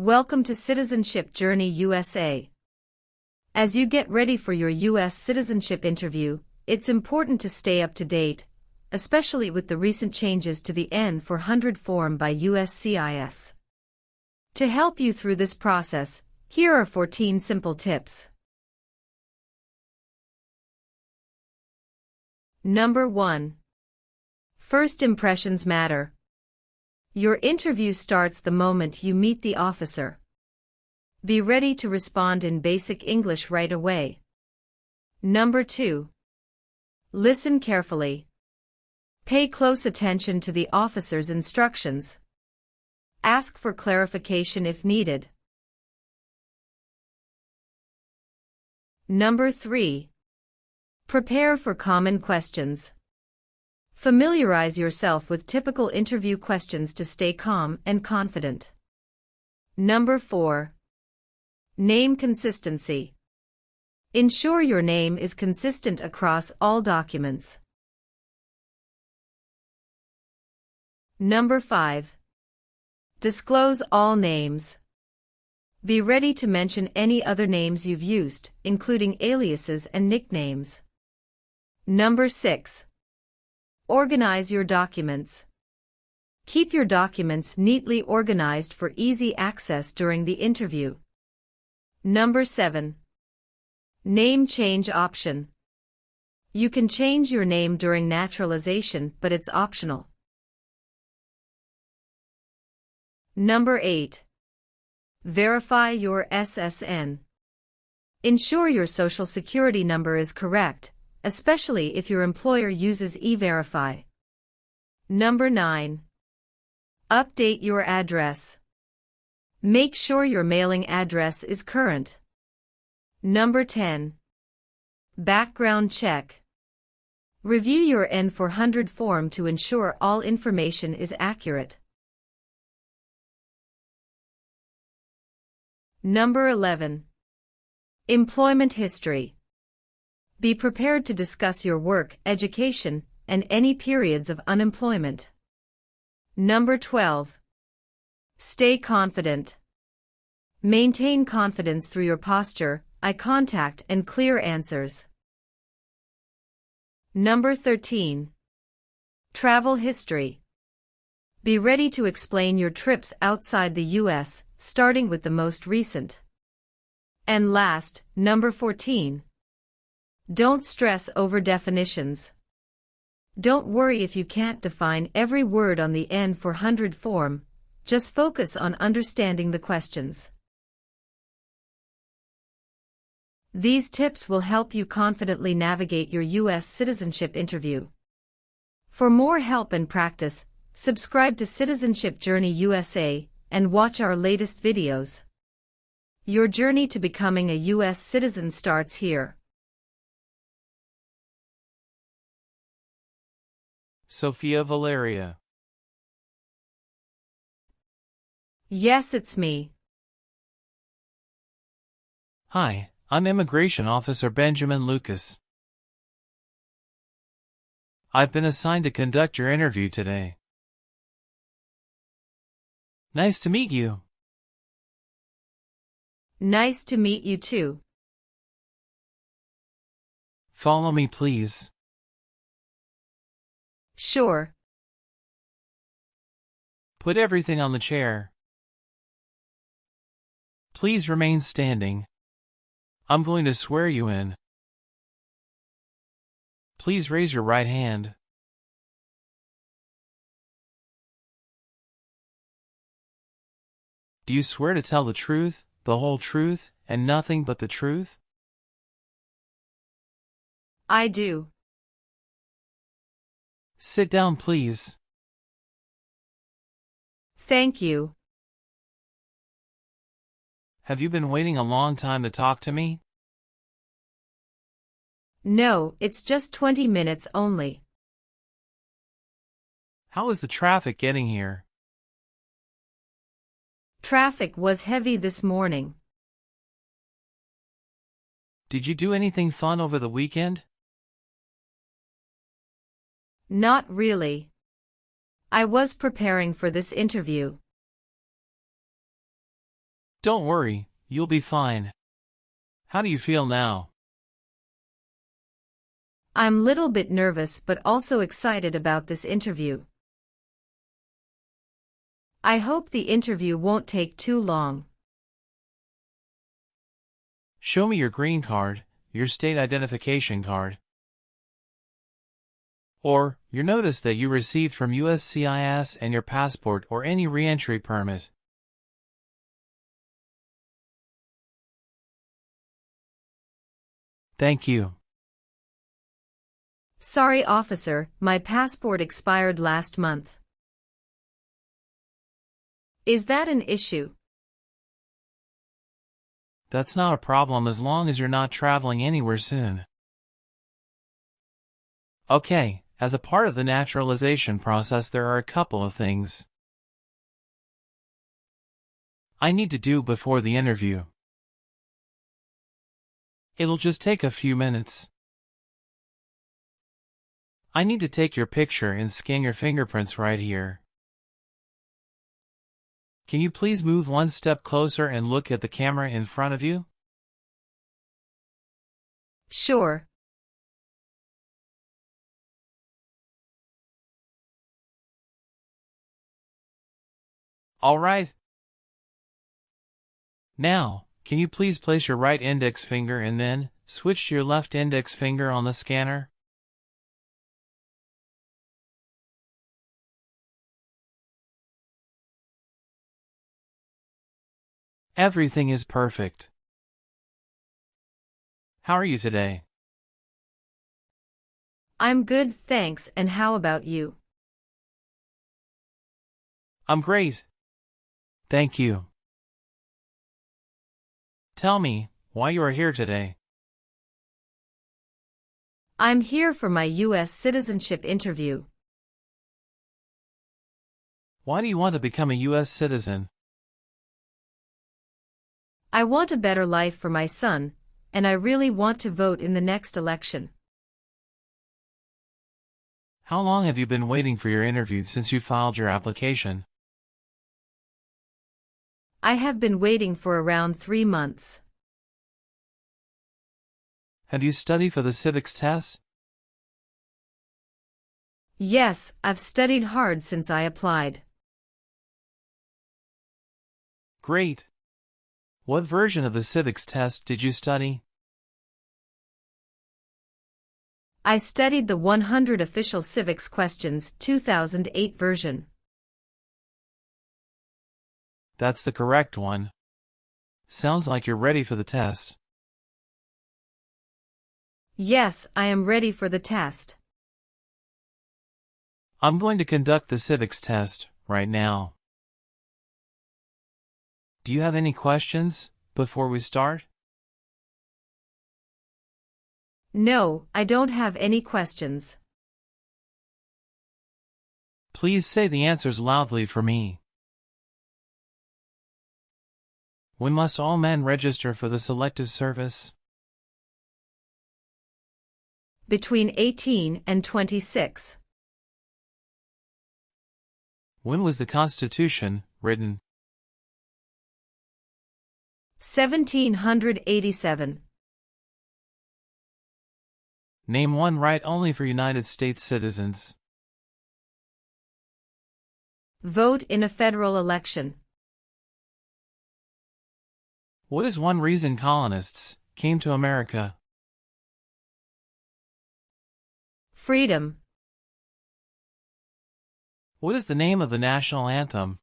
Welcome to Citizenship Journey USA. As you get ready for your U.S. citizenship interview, it's important to stay up to date, especially with the recent changes to the N400 form by USCIS. To help you through this process, here are 14 simple tips. Number 1. First impressions matter. Your interview starts the moment you meet the officer. Be ready to respond in basic English right away. Number 2. Listen carefully. Pay close attention to the officer's instructions. Ask for clarification if needed. Number 3. Prepare for common questions. Familiarize yourself with typical interview questions to stay calm and confident. Number 4. Name consistency. Ensure your name is consistent across all documents. Number 5. Disclose all names. Be ready to mention any other names you've used, including aliases and nicknames. Number 6. Organize your documents. Keep your documents neatly organized for easy access during the interview. Number 7. Name change option. You can change your name during naturalization, but it's optional. Number 8. Verify your SSN. Ensure your Social Security number is correct, especially if your employer uses E-Verify. Number 9. Update your address. Make sure your mailing address is current. Number 10. Background check. Review your N400 form to ensure all information is accurate. Number 11. Employment history. Be prepared to discuss your work, education, and any periods of unemployment. Number 12. Stay confident. Maintain confidence through your posture, eye contact, and clear answers. Number 13. Travel history. Be ready to explain your trips outside the U.S., starting with the most recent. And last, number 14. Don't stress over definitions. Don't worry if you can't define every word on the N400 form, just focus on understanding the questions. These tips will help you confidently navigate your U.S. citizenship interview. For more help and practice, subscribe to Citizenship Journey USA and watch our latest videos. Your journey to becoming a U.S. citizen starts here. Sophia Valeria. Yes, it's me. Hi, I'm Immigration Officer Benjamin Lucas. I've been assigned to conduct your interview today. Nice to meet you. Nice to meet you too. Follow me, please. Sure. Put everything on the chair. Please remain standing. I'm going to swear you in. Please raise your right hand. Do you swear to tell the truth, the whole truth, and nothing but the truth? I do. Sit down, please. Thank you. Have you been waiting a long time to talk to me? No, it's just 20 minutes only. How is the traffic getting here? Traffic was heavy this morning. Did you do anything fun over the weekend? Not really. I was preparing for this interview. Don't worry, you'll be fine. How do you feel now? I'm little bit nervous but also excited about this interview. I hope the interview won't take too long. Show me your green card, your state identification card, or your notice that you received from USCIS and your passport or any re-entry permit. Thank you. Sorry, officer, my passport expired last month. Is that an issue? That's not a problem as long as you're not traveling anywhere soon. Okay, as a part of the naturalization process there are a couple of things I need to do before the interview. It'll just take a few minutes. I need to take your picture and scan your fingerprints right here. Can you please move one step closer and look at the camera in front of you? Sure. All right. Now, can you please place your right index finger and then switch to your left index finger on the scanner? Everything is perfect. How are you today? I'm good, thanks, and how about you? I'm great. Thank you. Tell me why you are here today. I'm here for my U.S. citizenship interview. Why do you want to become a U.S. citizen? I want a better life for my son, and I really want to vote in the next election. How long have you been waiting for your interview since you filed your application? I have been waiting for around 3 months. Have you studied for the Civics test? Yes, I've studied hard since I applied. Great. What version of the Civics test did you study? I studied the 100 Official Civics Questions 2008 version. That's the correct one. Sounds like you're ready for the test. Yes, I am ready for the test. I'm going to conduct the Civics test right now. Do you have any questions before we start? No, I don't have any questions. Please say the answers loudly for me. When must all men register for the Selective Service? Between 18 and 26. When was the Constitution written? 1787. Name one right only for United States citizens. Vote in a federal election. What is one reason colonists came to America? Freedom. What is the name of the national anthem?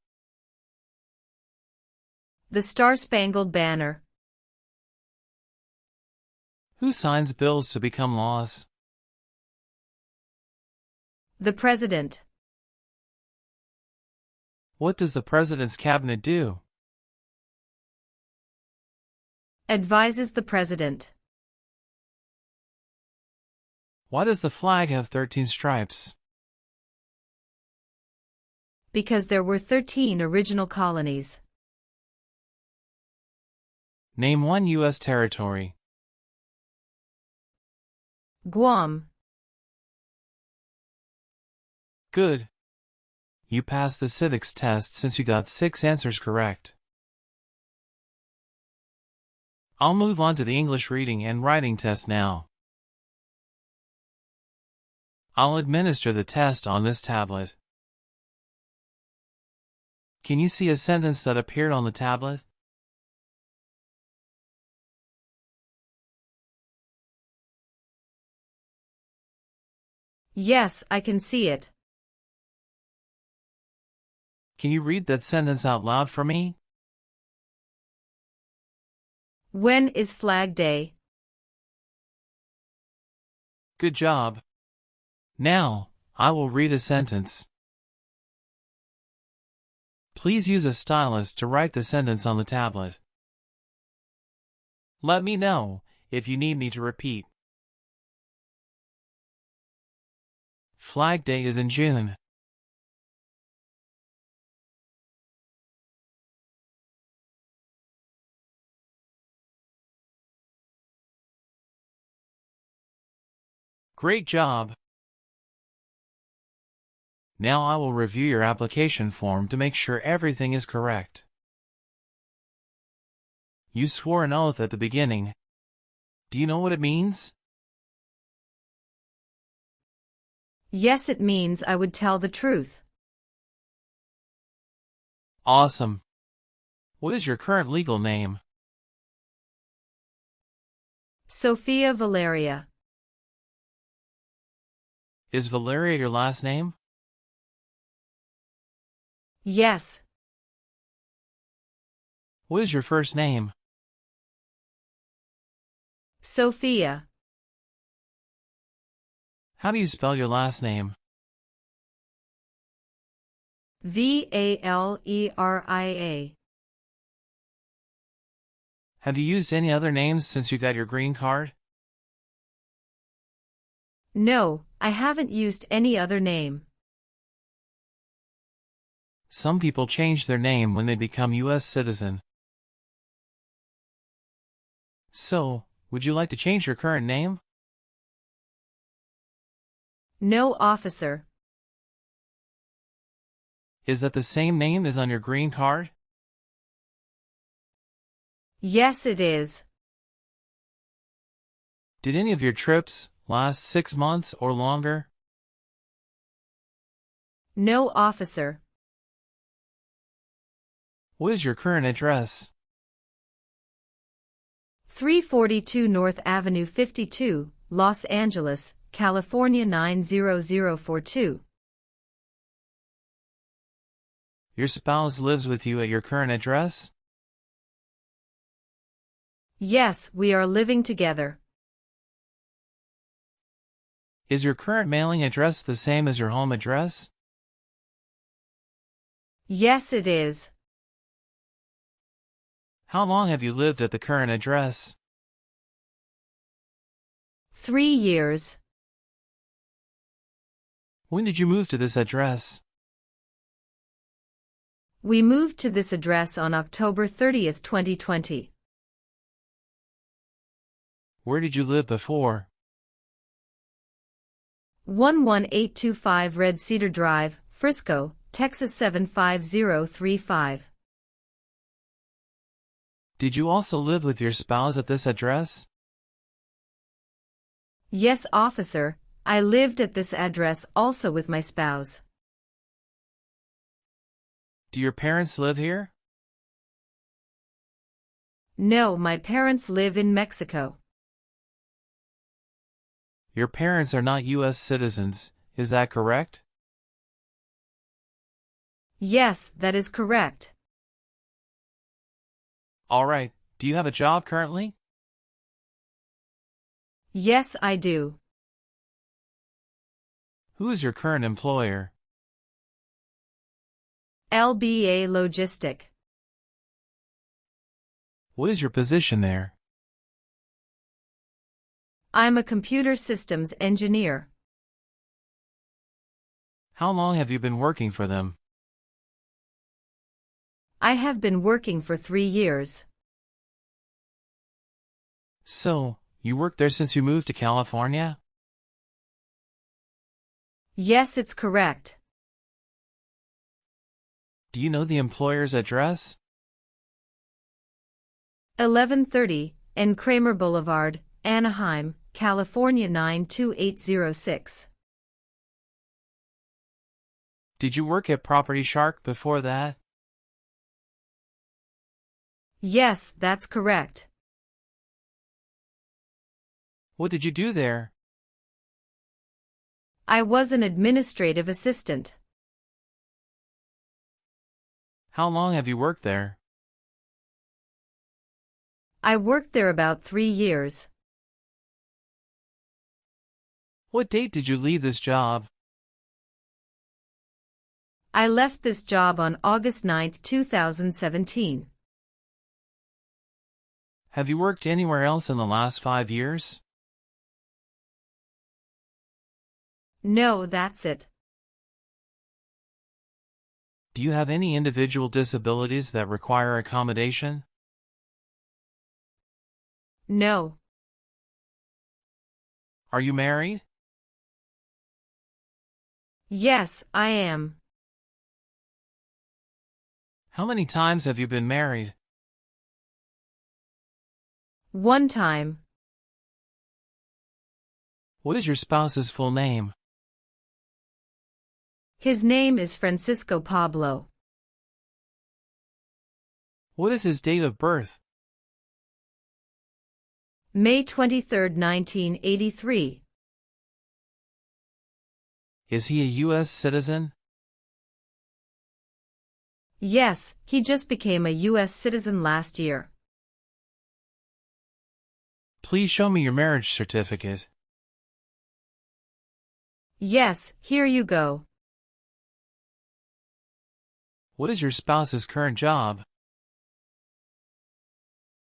The Star-Spangled Banner. Who signs bills to become laws? The President. What does the President's cabinet do? Advises the President. Why does the flag have 13 stripes? Because there were 13 original colonies. Name one U.S. territory. Guam. Good. You passed the civics test since you got 6 answers correct. I'll move on to the English reading and writing test now. I'll administer the test on this tablet. Can you see a sentence that appeared on the tablet? Yes, I can see it. Can you read that sentence out loud for me? When is Flag Day? Good job. Now, I will read a sentence. Please use a stylus to write the sentence on the tablet. Let me know if you need me to repeat. Flag Day is in June. Great job! Now I will review your application form to make sure everything is correct. You swore an oath at the beginning. Do you know what it means? Yes, it means I would tell the truth. Awesome. What is your current legal name? Sophia Valeria. Is Valeria your last name? Yes. What is your first name? Sophia. How do you spell your last name? Valeria. Have you used any other names since you got your green card? No, I haven't used any other name. Some people change their name when they become U.S. citizen. So, would you like to change your current name? No, officer. Is that the same name as on your green card? Yes, it is. Did any of your trips last 6 months or longer? No, officer. What is your current address? 342 North Avenue 52, Los Angeles, California 90042. Your spouse lives with you at your current address? Yes, we are living together. Is your current mailing address the same as your home address? Yes, it is. How long have you lived at the current address? 3 years. When did you move to this address? We moved to this address on October 30th, 2020. Where did you live before? 11825 Red Cedar Drive, Frisco, Texas 75035. Did you also live with your spouse at this address? Yes, officer, I lived at this address also with my spouse. Do your parents live here? No, my parents live in Mexico. Your parents are not U.S. citizens, is that correct? Yes, that is correct. All right, do you have a job currently? Yes, I do. Who is your current employer? LBA Logistic. What is your position there? I'm a computer systems engineer. How long have you been working for them? I have been working for 3 years. So, you worked there since you moved to California? Yes, it's correct. Do you know the employer's address? 1130 and Kramer Boulevard, Anaheim, California 92806. Did you work at Property Shark before that? Yes, that's correct. What did you do there? I was an administrative assistant. How long have you worked there? I worked there about 3 years. What date did you leave this job? I left this job on August 9, 2017. Have you worked anywhere else in the last 5 years? No, that's it. Do you have any individual disabilities that require accommodation? No. Are you married? Yes, I am. How many times have you been married? 1 time. What is your spouse's full name? His name is Francisco Pablo. What is his date of birth? May 23, 1983. Is he a U.S. citizen? Yes, he just became a U.S. citizen last year. Please show me your marriage certificate. Yes, here you go. What is your spouse's current job?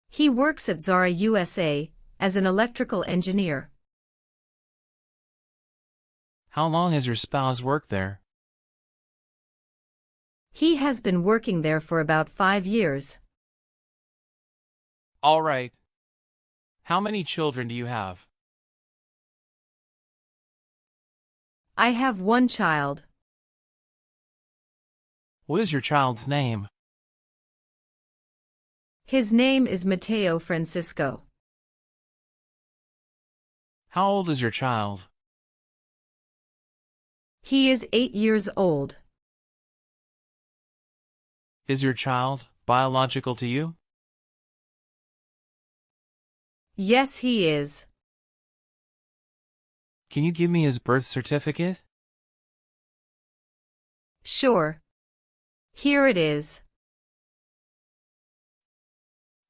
He works at Zara USA as an electrical engineer. How long has your spouse worked there? He has been working there for about 5 years. All right. How many children do you have? I have 1 child. What is your child's name? His name is Mateo Francisco. How old is your child? He is 8 years old. Is your child biological to you? Yes, he is. Can you give me his birth certificate? Sure. Here it is.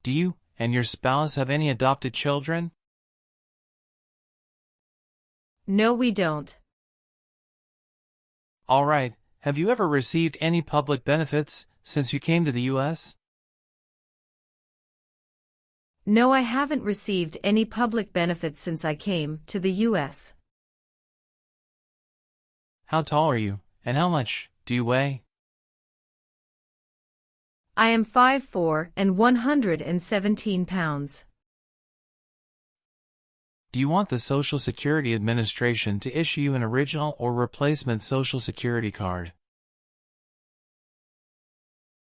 Do you and your spouse have any adopted children? No, we don't. All right. Have you ever received any public benefits since you came to the U.S.? No, I haven't received any public benefits since I came to the U.S. How tall are you, and how much do you weigh? I am 5'4" and 117 pounds. Do you want the Social Security Administration to issue you an original or replacement Social Security card?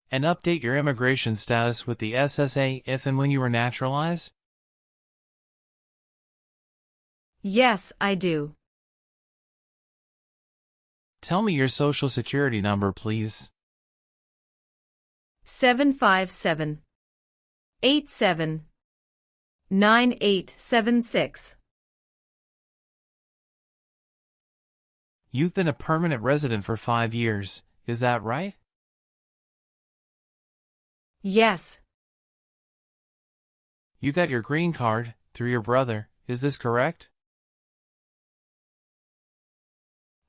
And update your immigration status with the SSA if and when you are naturalized? Yes, I do. Tell me your Social Security number, please. 757-87-9876. You've been a permanent resident for 5 years, is that right? Yes. You got your green card through your brother, is this correct?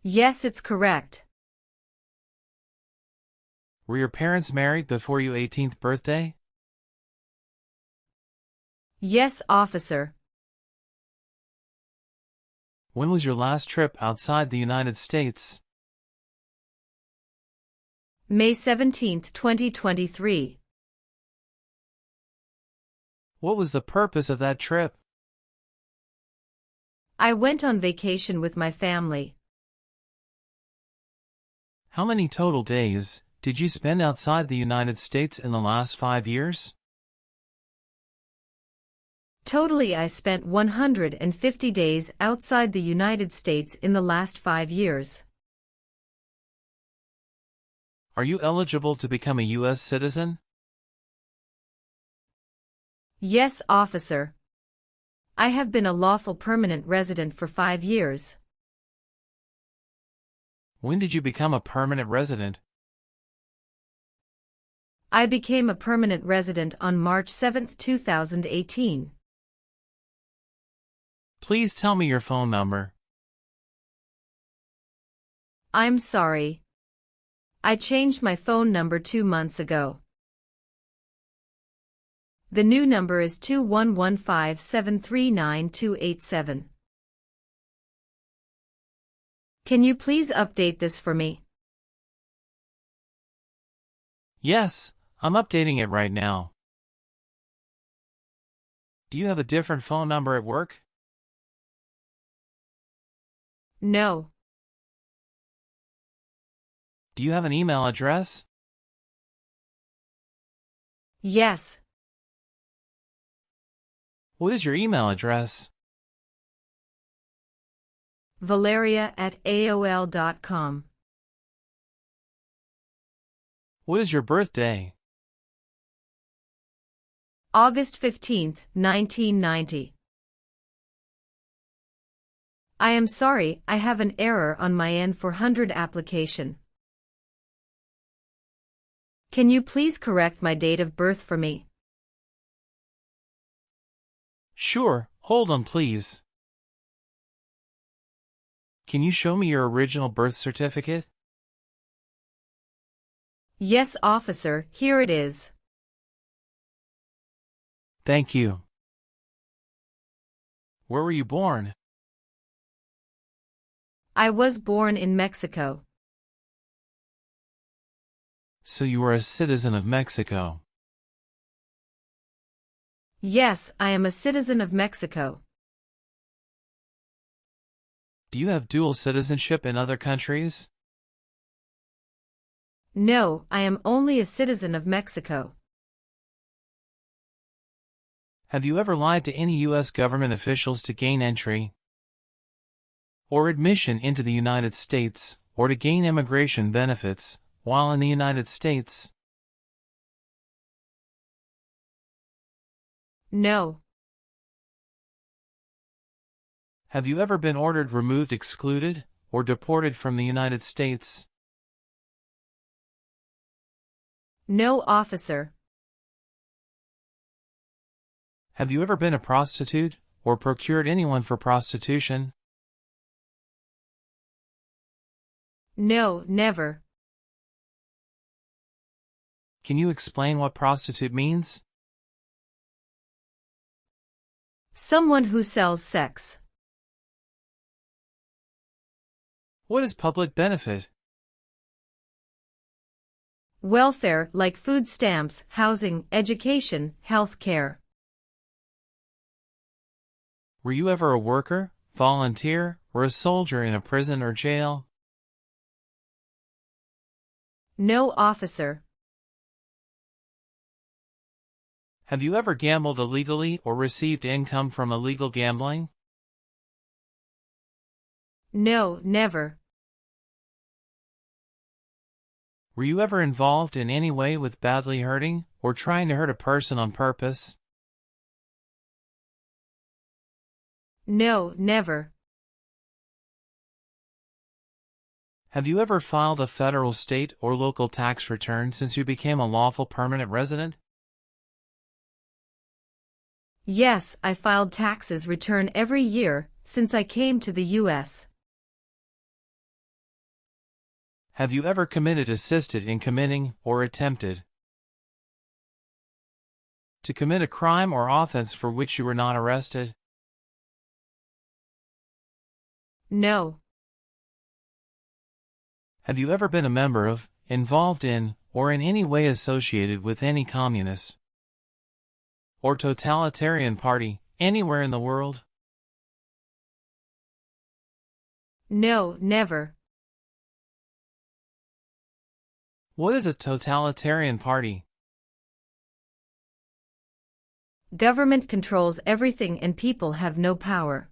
Yes, it's correct. Were your parents married before your 18th birthday? Yes, officer. When was your last trip outside the United States? May 17, 2023. What was the purpose of that trip? I went on vacation with my family. How many total days did you spend outside the United States in the last 5 years? Totally, I spent 150 days outside the United States in the last 5 years. Are you eligible to become a U.S. citizen? Yes, officer. I have been a lawful permanent resident for 5 years. When did you become a permanent resident? I became a permanent resident on March 7, 2018. Please tell me your phone number. I'm sorry. I changed my phone number 2 months ago. The new number is 2115739287. Can you please update this for me? Yes, I'm updating it right now. Do you have a different phone number at work? No. Do you have an email address? Yes. What is your email address? Valeria@aol.com. What is your birthday? August 15, 1990. I am sorry, I have an error on my N400 application. Can you please correct my date of birth for me? Sure, hold on please. Can you show me your original birth certificate? Yes, officer, here it is. Thank you. Where were you born? I was born in Mexico. So you are a citizen of Mexico. Yes, I am a citizen of Mexico. Do you have dual citizenship in other countries? No, I am only a citizen of Mexico. Have you ever lied to any U.S. government officials to gain entry or admission into the United States, or to gain immigration benefits while in the United States? No. Have you ever been ordered removed, excluded, or deported from the United States? No, officer. Have you ever been a prostitute, or procured anyone for prostitution? No, never. Can you explain what prostitute means? Someone who sells sex. What is public benefit? Welfare, like food stamps, housing, education, health care. Were you ever a worker, volunteer, or a soldier in a prison or jail? No, officer. Have you ever gambled illegally or received income from illegal gambling? No, never. Were you ever involved in any way with badly hurting or trying to hurt a person on purpose? No, never. Have you ever filed a federal, state, or local tax return since you became a lawful permanent resident? Yes, I filed taxes return every year since I came to the U.S. Have you ever committed, assisted in committing, or attempted to commit a crime or offense for which you were not arrested? No. Have you ever been a member of, involved in, or in any way associated with any communist or totalitarian party anywhere in the world? No, never. What is a totalitarian party? Government controls everything and people have no power.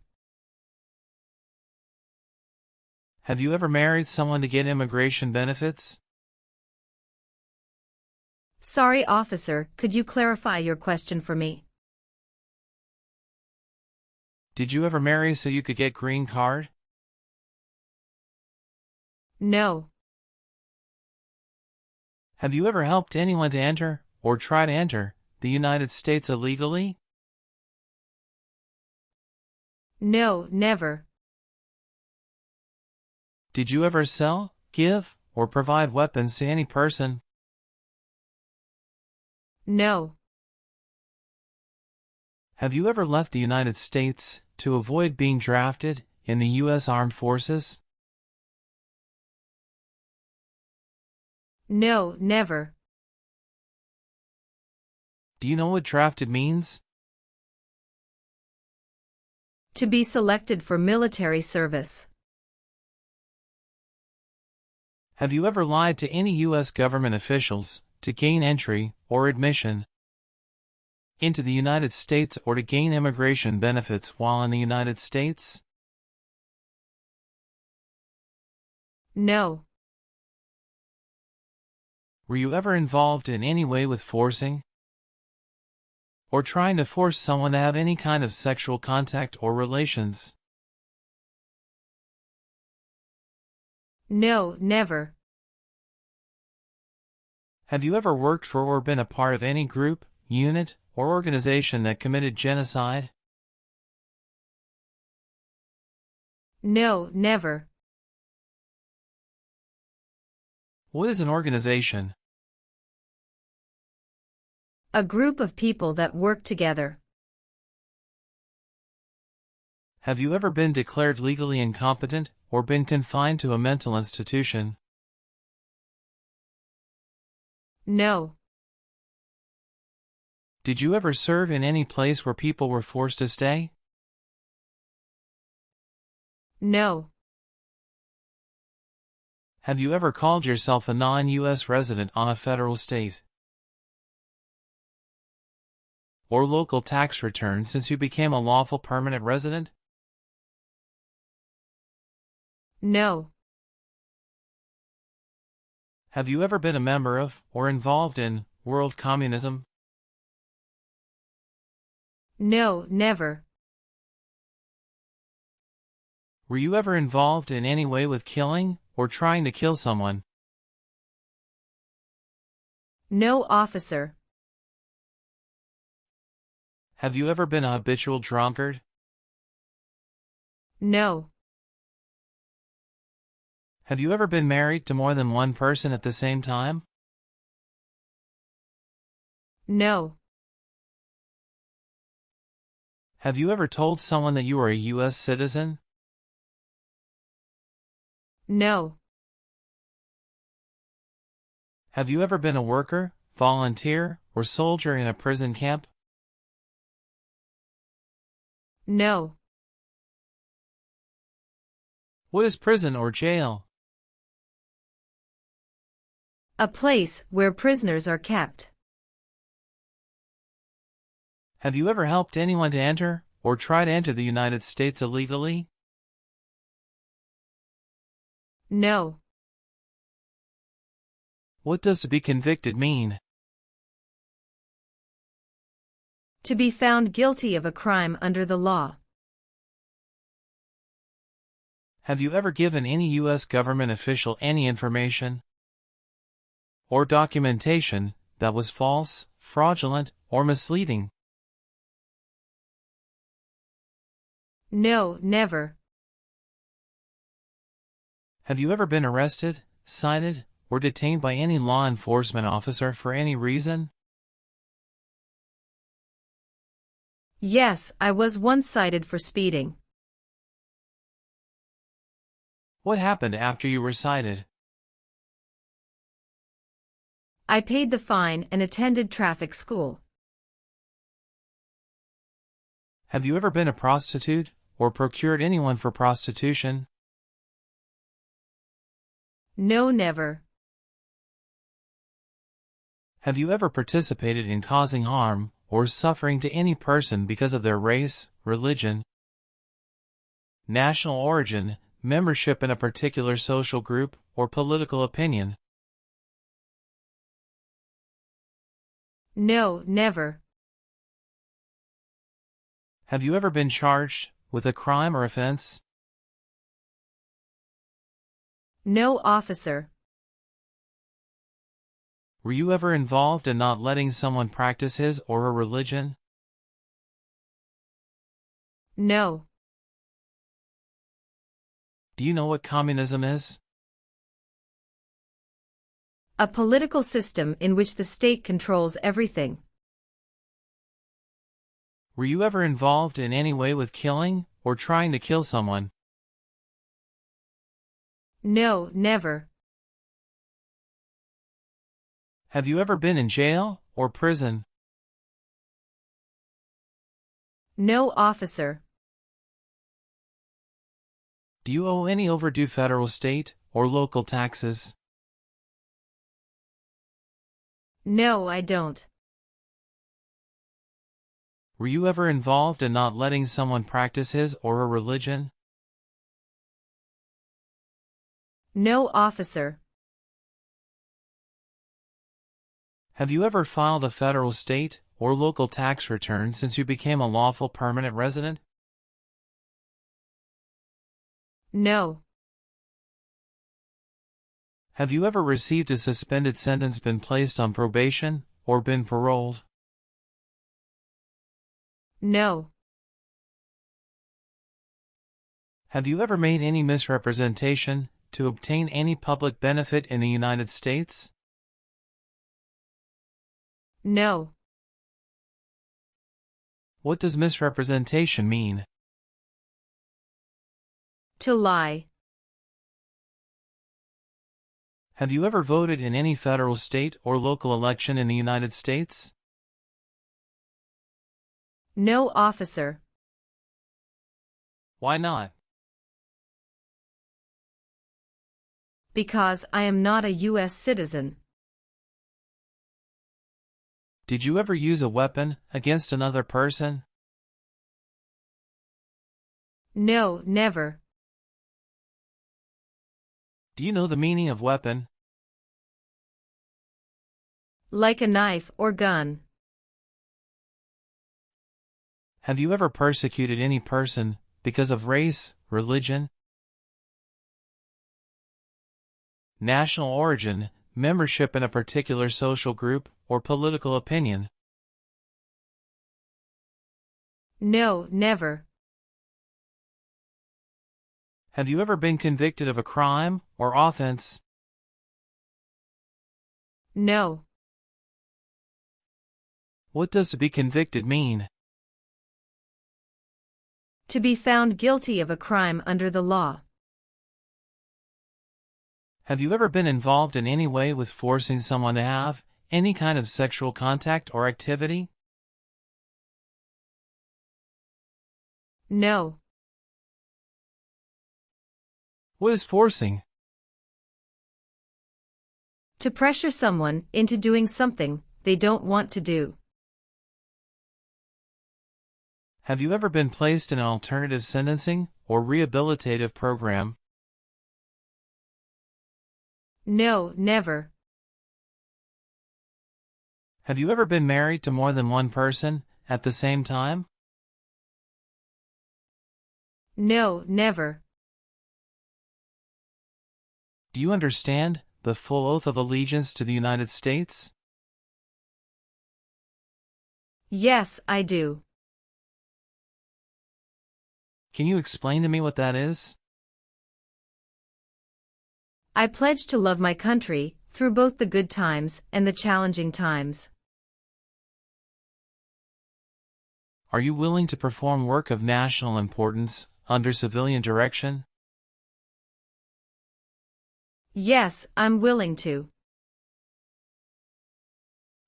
Have you ever married someone to get immigration benefits? Sorry, officer, could you clarify your question for me? Did you ever marry so you could get green card? No. Have you ever helped anyone to enter, or try to enter, the United States illegally? No, never. Did you ever sell, give, or provide weapons to any person? No. Have you ever left the United States to avoid being drafted in the U.S. Armed Forces? No, never. Do you know what drafted means? To be selected for military service. Have you ever lied to any U.S. government officials to gain entry or admission into the United States or to gain immigration benefits while in the United States? No. Were you ever involved in any way with forcing or trying to force someone to have any kind of sexual contact or relations? No, never. Have you ever worked for or been a part of any group, unit, or organization that committed genocide? No, never. What is an organization? A group of people that work together. Have you ever been declared legally incompetent or been confined to a mental institution? No. Did you ever serve in any place where people were forced to stay? No. Have you ever called yourself a non-U.S. resident on a federal, state, or local tax return since you became a lawful permanent resident? No. Have you ever been a member of or involved in world communism? No, never. Were you ever involved in any way with killing or trying to kill someone? No, officer. Have you ever been a habitual drunkard? No. Have you ever been married to more than one person at the same time? No. Have you ever told someone that you are a U.S. citizen? No. Have you ever been a worker, volunteer, or soldier in a prison camp? No. What is prison or jail? A place where prisoners are kept. Have you ever helped anyone to enter or try to enter the United States illegally? No. What does to be convicted mean? To be found guilty of a crime under the law. Have you ever given any U.S. government official any information or documentation that was false, fraudulent, or misleading? No, never. Have you ever been arrested, cited, or detained by any law enforcement officer for any reason? Yes, I was once cited for speeding. What happened after you were cited? I paid the fine and attended traffic school. Have you ever been a prostitute or procured anyone for prostitution? No, never. Have you ever participated in causing harm or suffering to any person because of their race, religion, national origin, membership in a particular social group, or political opinion. No, never. Have you ever been charged with a crime or offense? No, officer. Were you ever involved in not letting someone practice his or her religion? No. Do you know what communism is? A political system in which the state controls everything. Were you ever involved in any way with killing or trying to kill someone? No, never. Have you ever been in jail or prison? No, officer. Do you owe any overdue federal, state, or local taxes? No, I don't. Were you ever involved in not letting someone practice his or her religion? No, officer. Have you ever filed a federal, state, or local tax return since you became a lawful permanent resident? No. Have you ever received a suspended sentence, been placed on probation, or been paroled? No. Have you ever made any misrepresentation to obtain any public benefit in the United States? No. What does misrepresentation mean? To lie. Have you ever voted in any federal, state, or local election in the United States? No, officer. Why not? Because I am not a U.S. citizen. Did you ever use a weapon against another person? No, never. Do you know the meaning of weapon? Like a knife or gun. Have you ever persecuted any person because of race, religion, national origin, membership in a particular social group, or political opinion? No, never. Have you ever been convicted of a crime or offense? No. What does to be convicted mean? To be found guilty of a crime under the law. Have you ever been involved in any way with forcing someone to have any kind of sexual contact or activity? No. What is forcing? To pressure someone into doing something they don't want to do. Have you ever been placed in an alternative sentencing or rehabilitative program? No, never. Have you ever been married to more than one person at the same time? No, never. Do you understand the full oath of allegiance to the United States? Yes, I do. Can you explain to me what that is? I pledge to love my country through both the good times and the challenging times. Are you willing to perform work of national importance under civilian direction? Yes, I'm willing to.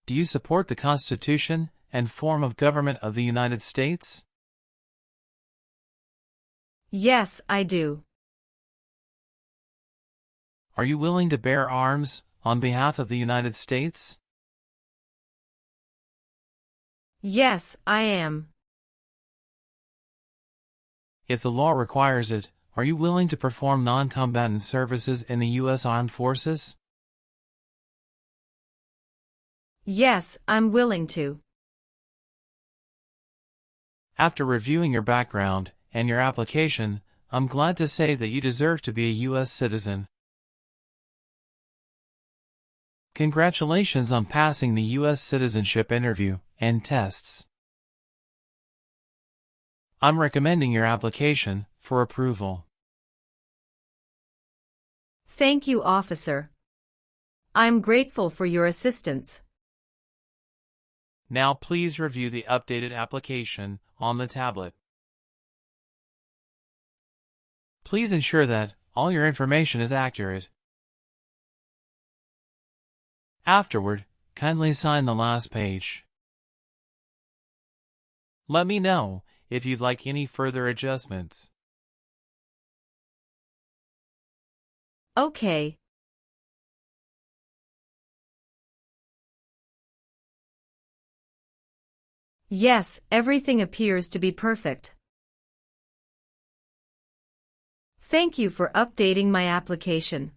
Do you support the Constitution and form of government of the United States? Yes, I do. Are you willing to bear arms on behalf of the United States? Yes, I am. If the law requires it, are you willing to perform non-combatant services in the U.S. Armed Forces? Yes, I'm willing to. After reviewing your background and your application, I'm glad to say that you deserve to be a U.S. citizen. Congratulations on passing the U.S. citizenship interview and tests. I'm recommending your application for approval. Thank you, officer. I'm grateful for your assistance. Now please review the updated application on the tablet. Please ensure that all your information is accurate. Afterward, kindly sign the last page. Let me know if you'd like any further adjustments. Okay. Yes, everything appears to be perfect. Thank you for updating my application.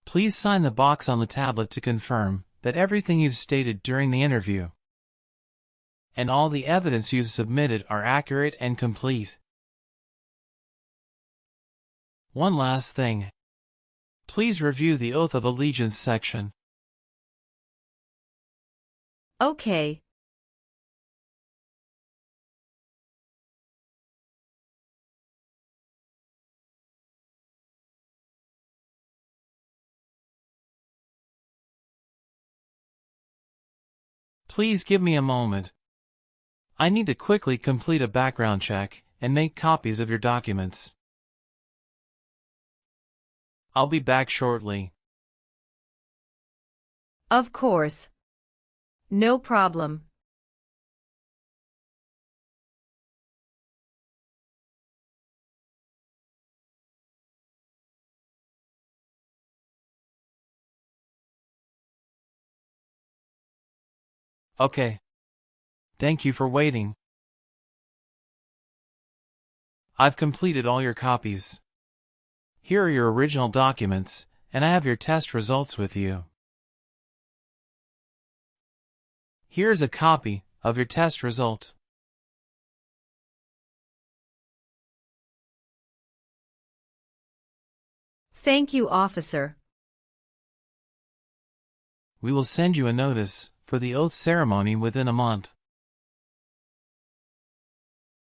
Please sign the box on the tablet to confirm that everything you've stated during the interview and all the evidence you've submitted are accurate and complete. One last thing. Please review the Oath of Allegiance section. Okay. Please give me a moment. I need to quickly complete a background check and make copies of your documents. I'll be back shortly. Of course. No problem. Okay. Thank you for waiting. I've completed all your copies. Here are your original documents, and I have your test results with you. Here's a copy of your test result. Thank you, officer. We will send you a notice for the oath ceremony within a month.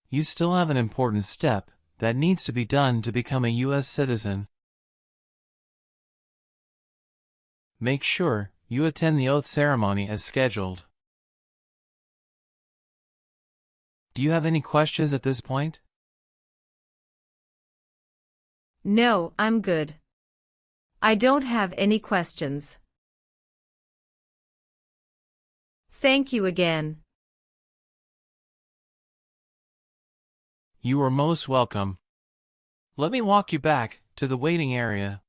You still have an important step that needs to be done to become a U.S. citizen. Make sure you attend the oath ceremony as scheduled. Do you have any questions at this point? No, I'm good. I don't have any questions. Thank you again. You are most welcome. Let me walk you back to the waiting area.